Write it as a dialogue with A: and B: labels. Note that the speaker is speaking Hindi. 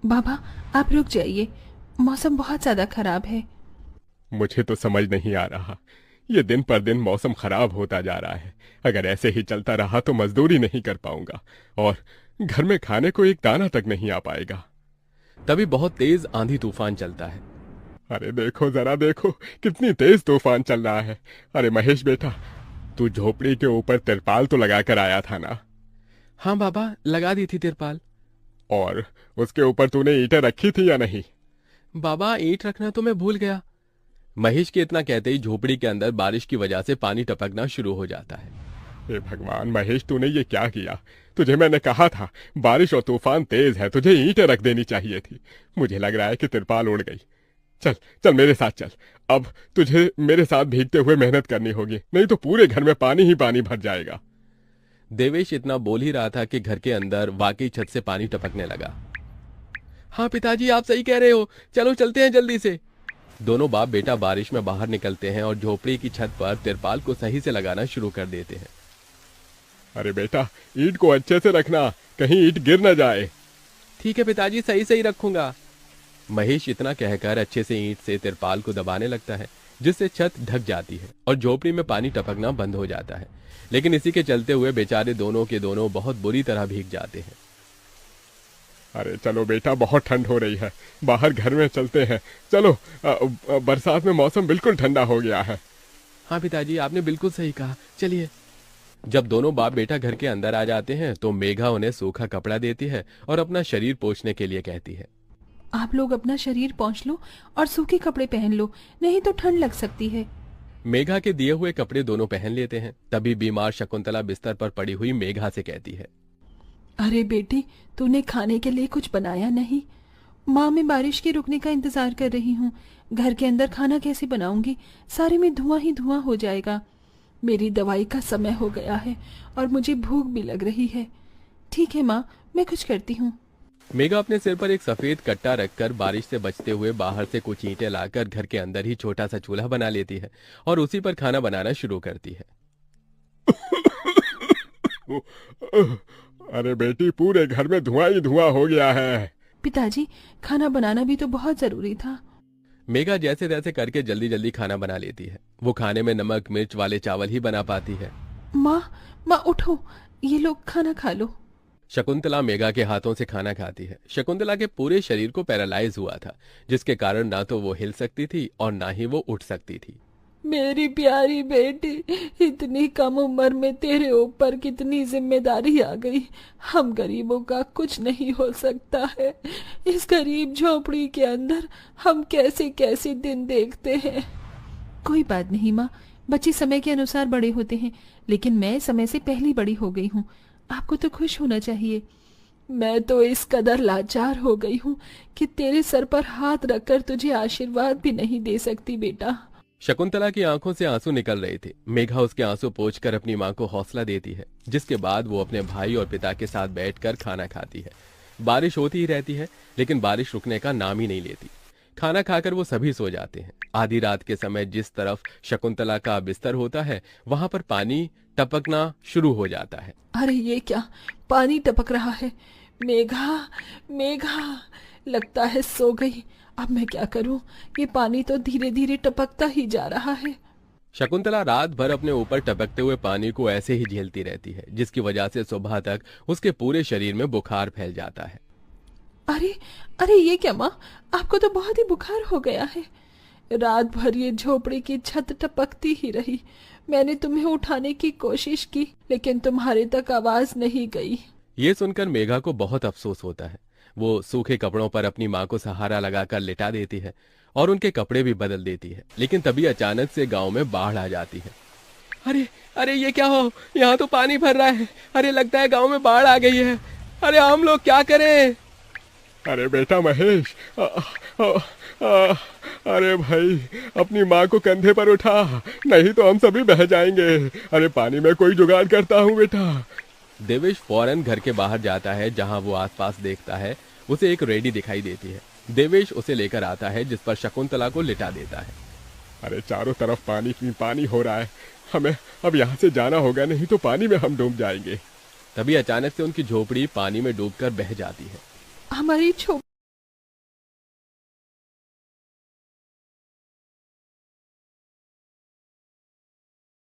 A: बाबा, आप रुक जाइए, मौसम बहुत ज्यादा खराब है।
B: मुझे तो समझ नहीं आ रहा, ये दिन पर दिन मौसम खराब होता जा रहा है। अगर ऐसे ही चलता रहा तो मजदूरी नहीं कर पाऊंगा और घर में खाने को एक दाना तक नहीं आ पाएगा।
C: तभी बहुत तेज आंधी तूफान चलता है।
B: अरे देखो जरा देखो, कितनी तेज तूफान चल रहा है। अरे महेश बेटा, तू झोपड़ी के ऊपर तिरपाल तो लगा कर आया था ना?
C: हाँ बाबा, लगा दी थी तिरपाल।
B: और उसके ऊपर तूने ईंटें रखी थी या नहीं?
C: बाबा, ईंट रखना तो मैं भूल गया। महेश के इतना कहते ही झोपड़ी के अंदर बारिश की वजह से पानी टपकना शुरू हो जाता है।
B: हे भगवान महेश, तूने ये क्या किया? तुझे मैंने कहा था बारिश और तूफान तेज है, तुझे ईंटें रख देनी चाहिए थी। मुझे लग रहा है कि तिरपाल उड़ गई। चल चल मेरे साथ चल। अब तुझे मेरे साथ भीगते हुए मेहनत करनी होगी, नहीं तो पूरे घर में पानी ही पानी भर जाएगा।
C: देवेश इतना बोल ही रहा था कि घर के अंदर वाकई छत से पानी टपकने लगा। हाँ पिताजी, आप सही कह रहे हो, चलो चलते हैं जल्दी से। दोनों बाप बेटा बारिश में बाहर निकलते हैं और झोपड़ी की छत पर तिरपाल को सही से लगाना शुरू कर देते हैं।
B: अरे बेटा, ईंट को अच्छे से रखना, कहीं ईंट गिर न जाए।
C: ठीक है पिताजी, सही सही रखूंगा। महेश इतना कहकर अच्छे से ईंट से तिरपाल को दबाने लगता है, जिससे छत ढक जाती है और झोपड़ी में पानी टपकना बंद हो जाता है। लेकिन इसी के चलते हुए बेचारे दोनों के दोनों बहुत बुरी तरह भीग जाते हैं।
B: अरे चलो बेटा, बहुत ठंड हो रही है, बाहर घर में चलते हैं। चलो, बरसात में मौसम बिल्कुल ठंडा हो गया है।
C: हाँ पिताजी, आपने बिल्कुल सही कहा, चलिए। जब दोनों बाप बेटा घर के अंदर आ जाते हैं तो मेघा उन्हें सूखा कपड़ा देती है और अपना शरीर पोंछने के लिए कहती है।
A: आप लोग अपना शरीर पोंछ लो और सूखे कपड़े पहन लो, नहीं तो ठंड लग सकती है।
C: मेघा के दिए हुए कपड़े दोनों पहन लेते हैं। तभी बीमार शकुंतला बिस्तर पर पड़ी हुई मेघा से कहती है।
A: अरे बेटी, तूने खाने के लिए कुछ बनाया नहीं? माँ, मैं बारिश के रुकने का इंतजार कर रही हूँ। घर के अंदर खाना कैसे बनाऊंगी? सारे में धुआं ही धुआं हो जाएगा। मेरी दवाई का समय हो गया है और मुझे भूख भी लग रही है। ठीक है माँ, मैं कुछ करती हूँ।
C: मेघा अपने सिर पर एक सफेद कट्टा रखकर बारिश से बचते हुए बाहर से कुछ ईंटें लाकर घर के अंदर ही छोटा सा चूल्हा बना लेती है और उसी पर खाना बनाना शुरू करती है।
B: अरे बेटी, पूरे घर में धुआं ही धुआं हो गया है।
A: पिताजी, खाना बनाना भी तो बहुत जरूरी था।
C: मेघा जैसे तैसे करके जल्दी जल्दी खाना बना लेती है। वो खाने में नमक मिर्च वाले चावल ही बना पाती है।
A: माँ, माँ उठो, ये लोग खाना खा लो।
C: शकुंतला मेघा के हाथों से खाना खाती है। शकुंतला के पूरे शरीर को पैरालाइज हुआ था, जिसके कारण ना तो वो हिल सकती थी और ना ही वो उठ सकती थी।
A: मेरी प्यारी बेटी, इतनी कम उम्र में तेरे ऊपर कितनी जिम्मेदारी आ गई। हम गरीबों का कुछ नहीं हो सकता है। इस गरीब झोपड़ी के अंदर हम कैसे कैसे दिन देखते हैं। कोई बात नहीं माँ, बच्चे समय के अनुसार बड़े होते हैं, लेकिन मैं समय से पहले बड़ी हो गई हूँ। आपको तो खुश होना चाहिए। मैं तो इस कदर लाचार हो गई हूँ कि तेरे सर पर हाथ रखकर तुझे आशीर्वाद भी नहीं दे सकती बेटा।
C: शकुंतला की आंखों से आंसू निकल रहे थे। मेघा उसके आंसू पोंछकर अपनी मां को हौसला देती है, जिसके बाद वो अपने भाई और पिता के साथ बैठकर खाना खाती है। बारिश होती ही रहती है, लेकिन बारिश रुकने का नाम ही नहीं लेती। खाना खाकर वो सभी सो जाते हैं। आधी रात के समय जिस तरफ शकुंतला का बिस्तर होता है, वहां पर पानी टपकना शुरू हो जाता है।
A: अरे ये क्या, पानी टपक रहा है। मेघा, मेघा, लगता है सो गई। अब मैं क्या करूं? ये पानी तो धीरे धीरे टपकता ही जा रहा है।
C: शकुंतला रात भर अपने ऊपर टपकते हुए पानी को ऐसे ही झेलती रहती है, जिसकी वजह से सुबह तक उसके पूरे शरीर में बुखार फैल जाता है।
A: अरे, अरे ये क्या माँ, आपको तो बहुत ही बुखार हो गया है। रात भर ये झोपड़ी की छत टपकती ही रही। मैंने तुम्हें उठाने की कोशिश की, लेकिन तुम्हारे तक आवाज नहीं गई।
C: ये सुनकर मेघा को बहुत अफसोस होता है। वो सूखे कपड़ों पर अपनी माँ को सहारा लगाकर लिटा देती है और उनके कपड़े भी बदल देती है। लेकिन तभी अचानक से गांव में बाढ़ आ जाती है। अरे अरे ये क्या हो, यहाँ तो पानी भर रहा है। अरे लगता है गांव में बाढ़ आ गई है। अरे हम लोग क्या करें?
B: अरे बेटा महेश, अरे भाई, अपनी माँ को कंधे पर उठा, नहीं तो हम सभी बह जाएंगे। अरे पानी में कोई जुगाड़ करता हूँ बेटा।
C: देवेश फौरन घर के बाहर जाता है। जहां वो आसपास देखता है, उसे एक रेडी दिखाई देती है। देवेश उसे लेकर आता है, जिस पर शकुंतला को लिटा देता है।
B: अरे चारों तरफ पानी ही पानी हो रहा है, हमें अब यहाँ से जाना होगा, नहीं तो पानी में हम डूब जाएंगे।
C: तभी अचानक से उनकी झोपड़ी पानी में डूबकर बह जाती है।
A: हमारी